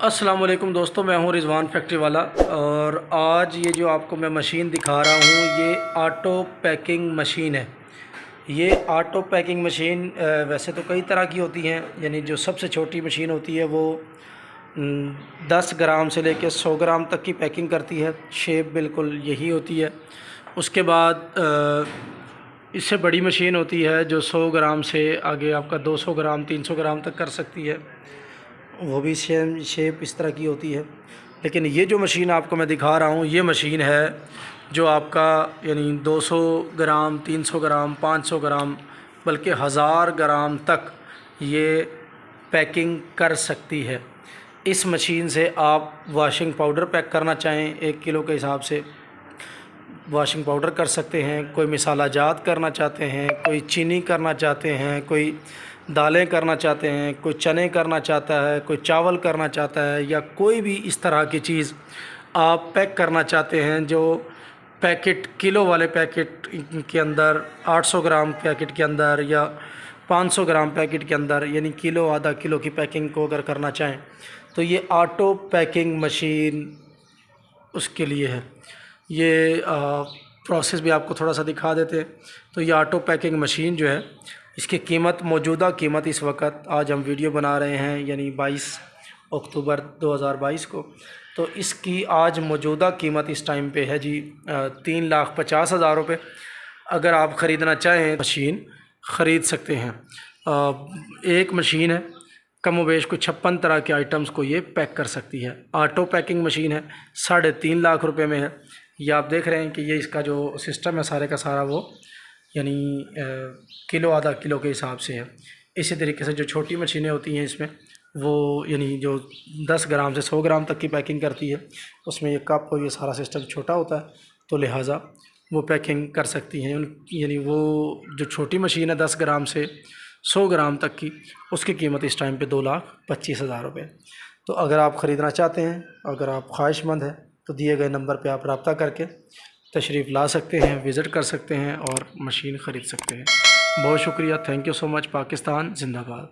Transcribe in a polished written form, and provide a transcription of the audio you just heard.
अस्सलाम वालेकुम दोस्तों, मैं हूं रिजवान फैक्ट्री वाला। और आज ये जो आपको मैं मशीन दिखा रहा हूं ये ऑटो पैकिंग मशीन है। ये ऑटो पैकिंग मशीन वैसे तो कई तरह की होती हैं, यानी जो सबसे छोटी मशीन होती है वो 10 ग्राम से लेकर 100 ग्राम तक की पैकिंग करती है। शेप बिल्कुल यही होती है। उसके बाद इससे बड़ी मशीन होती है जो 100 ग्राम से आगे आपका 200 ग्राम 300 ग्राम तक कर सकती है, वो भी सेम शेप इस तरह की होती है। लेकिन ये जो मशीन आपको मैं दिखा रहा हूँ ये मशीन है जो आपका यानी 200 ग्राम 300 ग्राम 500 ग्राम बल्कि 1000 ग्राम तक ये पैकिंग कर सकती है। इस मशीन से आप वॉशिंग पाउडर पैक करना चाहें 1 किलो के हिसाब से वॉशिंग पाउडर कर सकते हैं, कोई मसाला जात करना चाहते हैं, कोई चीनी करना चाहते हैं, कोई दालें करना चाहते हैं, कोई चने करना चाहता है, कोई चावल करना चाहता है, या कोई भी इस तरह की चीज़ आप पैक करना चाहते हैं जो पैकेट किलो वाले पैकेट के अंदर 800 ग्राम पैकेट के अंदर या 500 ग्राम पैकेट के अंदर यानी किलो आधा किलो की पैकिंग को अगर करना चाहें तो ये ऑटो पैकिंग मशीन उसके लिए है। ये प्रोसेस भी आपको थोड़ा सा दिखा देते हैं। तो ये ऑटो पैकिंग मशीन जो है इसकी कीमत मौजूदा कीमत इस वक्त आज हम वीडियो बना रहे हैं यानी 22 अक्टूबर 2022 को, तो इसकी आज मौजूदा कीमत इस टाइम पे है जी 3,50,000 रुपये। अगर आप ख़रीदना चाहें मशीन ख़रीद सकते हैं। एक मशीन है कम वेश को 56 तरह के आइटम्स को ये पैक कर सकती है। ऑटो पैकिंग मशीन है, 3.5 लाख रुपए में है। ये आप देख रहे हैं कि ये इसका जो सिस्टम है सारे का सारा वो यानी किलो आधा किलो के हिसाब से है। इसी तरीके से जो छोटी मशीनें होती हैं इसमें वो यानी जो 10 ग्राम से 100 ग्राम तक की पैकिंग करती है, उसमें ये कप और ये सारा सिस्टम छोटा होता है, तो लिहाजा वो पैकिंग कर सकती हैं। यानी वो जो छोटी मशीन है 10 ग्राम से 100 ग्राम तक की, उसकी कीमत इस टाइम पे 2,25,000 रुपये। तो अगर आप ख़रीदना चाहते हैं, अगर आप ख्वाहिशमंद हैं, तो दिए गए नंबर पे आप रब्ता करके तशरीफ़ ला सकते हैं, विज़िट कर सकते हैं और मशीन ख़रीद सकते हैं। बहुत शुक्रिया, thank you so much. Pakistan ज़िंदाबाद।